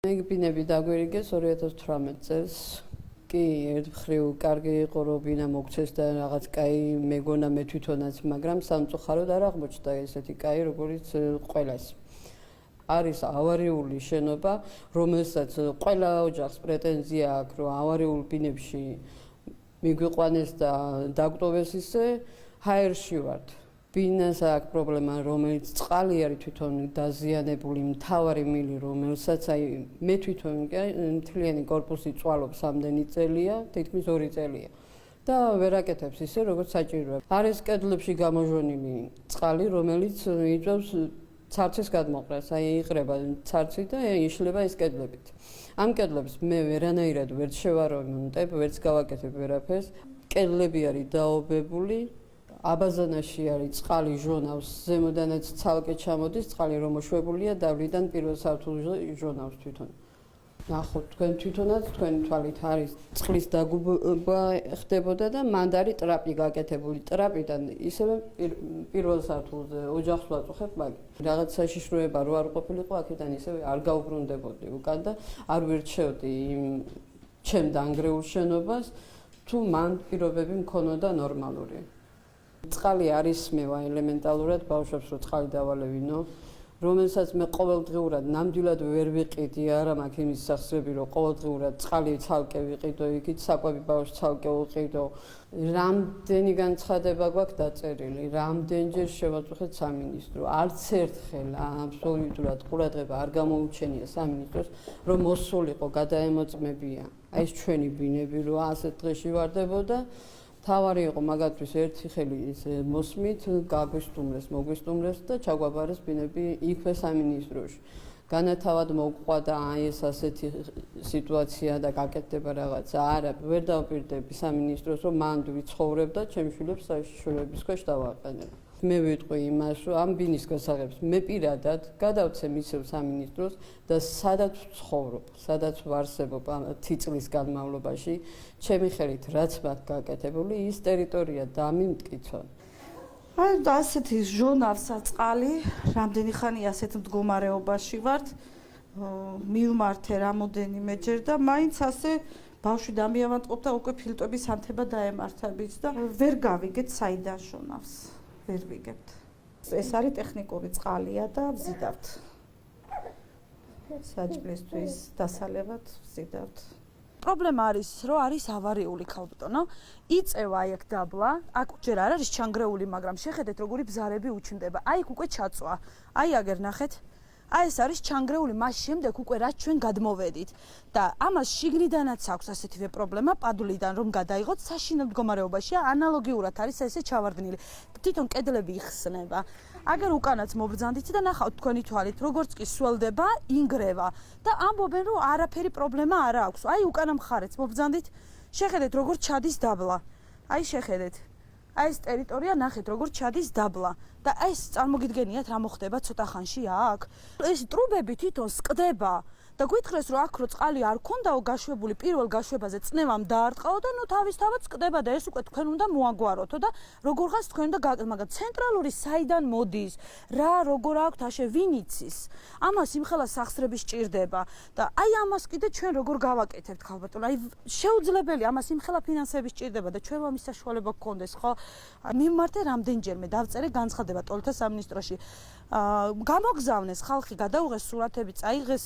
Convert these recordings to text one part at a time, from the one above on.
ბინები დაგვირიგეს 2018 წელს. კი, ერთ მხრივ კარგი იყო რომ ბინა მოგცეს და რაღაც კაი მეგონა მე თვითონაც, მაგრამ სამწუხაროდ არ აღმოჩნდა ესეთი კაი, როგორც ყველას. არის ავარიული შენობა, რომელსაც ყველა ოჯახს პრეტენზია აქვს, რომ ავარიულ ბინებში მიგვიყვანეს და დაგვტოვეს ისე, ჰაერში ვართ. ბინას აქვს პრობლემა, რომელიც წყალი არის თვითონ დაზიანებული, მთავარი მილი, რომელსაც მე თვითონ მთლიანი корпуსი წვალობს ამდენი წელია, თითქმის 2 წელია. და ვერ აკეთებს ისე, როგორც საჭიროა. არის კედლებში გამოჟონილი წყალი, რომელიც იწვევს ცარცის გადმოყრას, იყრება ცარცი და იშლება ეს კედლებით. ამ კედლებს მე ვერანაირად ვერ შევარონტებ, ვერც გავაკეთებ ვერაფერს. კედლები არის დაობებული. აბაზანაში არის წყალი ჟონავს, ზემოდანაც ცალკე ჩამოდის წყალი რომ მოშვებულია დავლიდან პირველ სართულზე ჟონავს თვითონ. ნახოთ თქვენ თვითონაც თქვენი თვალით არის წყლის დაგუბრება ხდებოდა და მანდ არის ტრაპი გაკეთებული. ტრაპიდან ისევე პირველ სართულზე ოჯახს ვაწუხებ მაგით. რაღაც საშიშროება რო არ ყოფილიყო აქედან ისევე არ გავბრუნდებოდი უკან და არ ვერჩევდი იმ ჩემ დაანგრეულ შენობას თუ მანდ პირობები მქონოდა ნორმალური. წყალი არის მევა ელემენტალურად ბავშვებს რო წყალი დავალევინო, რომელსაც მე ყოველდღიურად ნამდვილად ვერ ვიყიდი, არა მაქვს იმის სახსრები, რომ ყოველდღიურად წყალი ცალკე ვიყიდო, იქით საკვები ბავშვს ცალკე ვიყიდო. რამდენი განცხადება გვაქვს დაწერილი, რამდენჯერ შევაწუხეთ სამინისტრო. არც ერთხელ აბსოლუტურად ყურადღება არ გამოუჩენია სამინისტროს, რომ მოსულიყო გადაემოწმებია. აი ეს ჩვენი ბინები რო ასეთ დღეში ვარდებოდა. თავარი იყო მაგათთვის ერთი ხელი მოსმით, გაგვისტუმრეს, მოგვისტუმრეს და ჩაგვაბარეს ბინები იქვე სამინისტროში. განათავად მოგყვა და აი ეს ასეთი სიტუაცია და გაკეთდება რაღაცა. არა, ვერ დავპირდები სამინისტროს, რომ მანდ ვიცხოვრებ და ჩემს შვილებს საშიშროების ქვეშ დავაყენებ. მე ვიტყვი იმას, რომ ამ ბინის გასაღებს მე პირადად გადავცემ ისევ სამინისტროს და სადაც ვცხოვრობ, სადაც ვარსებობ 10 წლის განმავლობაში, ჩემი ხელით რაც მაქვს გაკეთებული, ის ტერიტორია დამიმტკიცონ. აი ასეთი ჟონავსა წყალი, რამდენი ხანი ასეთ მდგომარეობაში ვართ, მივმართე რამოდენიმეჯერ და მაინც ასე ბავშვი დამიავადყოფ და უკვე ფილტვების ანთება დაემართებით და ვერ გავიგეთ საიდან ჟონავს. ვერ ვიგებთ. ეს არის ტექნიკური წყალია და ვზიდავთ. საჭმელისთვის დასალევად ვზიდავთ. პრობლემა არის, რომ არის ავარიული ქალბატონო. იწევა აი აქ დაბლა, აქ ჯერ არ არის ჩანგრეული, მაგრამ შეხედეთ როგორი ბზარები უჩნდება. აი იქ უკვე ჩაწვა. აი აგერ ნახეთ. აი ეს არის ჩანგრეული, მას შემდეგ უკვე რაც ჩვენ გადმოვედით და ამას შიგნიდანაც აქვს ასეთივე პრობლემა პადლიდან რომ გადაიღოთ საშინელ მდგომარეობაშია ანალოგიურად არის ესე ჩავარდნილი თვითონ კედლები იხსნება აგერ უკანაც მობრძანდით და ნახავთ თქვენი თვალით როგორც კი სველდება ინგრევა და ამბობენ რომ არაფერი პრობლემა არ აქვს აი უკანა მხარეც მობრძანდით შეხედეთ როგორ ჩადის დაბლა აი შეხედეთ აი ეს ტერიტორია ნახეთ როგორ ჩადის დაბლა და ეს წარმოგიდგენიათ რა მოხდება ცოტა ხანში აქ ეს ტრუბები თვითონ სკდება და გვითხრეს რომ აქ რო წყალი არ ქონდაო გაშვებული პირველ გაშვებაზე წნევამ დაარტყაო და ნუ თავისთავად სკდება და ეს უკვე თქვენ უნდა მოაგვაროთო და როგორღაც თქვენ უნდა მაგრამ ცენტრალური საიდან მოდის რა როგორ აქვთ აშე ვინ იცის ამას იმხელა სახსრები სჭირდება და აი ამას კიდე ჩვენ როგორ გავაკეთებთ ხალბატონო აი შეუძლებელი ამას იმხელა ფინანსები სჭირდება და ჩვენ ამის საშუალება გქონდეს ხო მიმართე რამდენჯერმე დავწერე განცხადება ტოლთა სამინისტროში გამოგზავნეს ხალხი გადაუღეს სურათები წაიღეს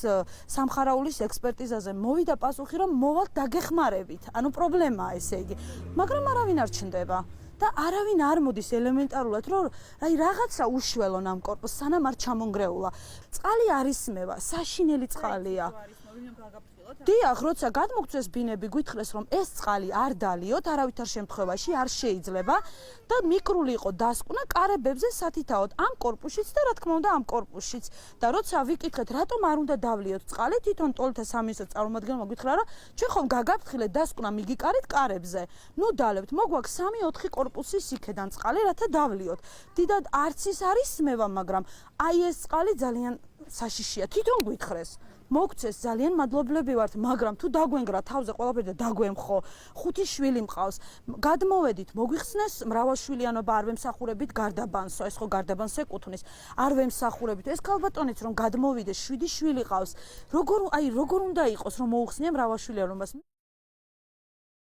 სამხარაულის ექსპერტიზაზე მოვიდა პასუხი რომ მოვალ დაგეხმარებით ანუ პრობლემაა ესე იგი მაგრამ არავინ არ ჩნდება და არავინ არ მოდის ელემენტარულად რომ აი რაღაცა უშველონ ამ корпуს სანამ არ ჩამონგრეულა წყალი არის მევა საშინელი წყალია დიახ, როცა გადმოგწეს ბინები, გითხრეს რომ ეს წყალი არ დალიოთ, არავითარ შემთხვევაში არ შეიძლება და მიკრული იყო დასკვნა კარებებზე სათითაოდ ამ корпуსშიც და რა თქმა უნდა ამ корпуსშიც და როცა ვიკითხეთ, რატომ არ უნდა დავლიოთ წყალი, თვითონ ტოლთა სამინისტრო წარმომადგენელმა გითხრა, რომ ჩვენ ხომ გაგაფრთხილეთ დასკვნა მიგიკარით კარებზე. ნუ დალებთ, მოგვაქვს 3-4 корпуსის იქედან წყალი, რათა დავლიოთ. დიდად არც ის არის მევა, მაგრამ აი ეს წყალი ძალიან საშიშია, თვითონ გითხრეს. მოგცეს ძალიან მადლობლები ვართ, მაგრამ თუ დაგვენგრა თავზე ყველაფერი და დაგვემხო, 5 შვილი მყავს, გადმოვედით, მოგვიხსნეს მრავალშვილიანობა არ ვემსახურებით გარდაბანსო, ეს ხო გარდაბანს ეკუთვნის, არ ვემსახურებით. ეს ქალბატონიც რომ გადმოვიდეს, 7 შვილი ყავს, როგორ უნდა იყოს რომ მოუხსნია მრავალშვილიანობას?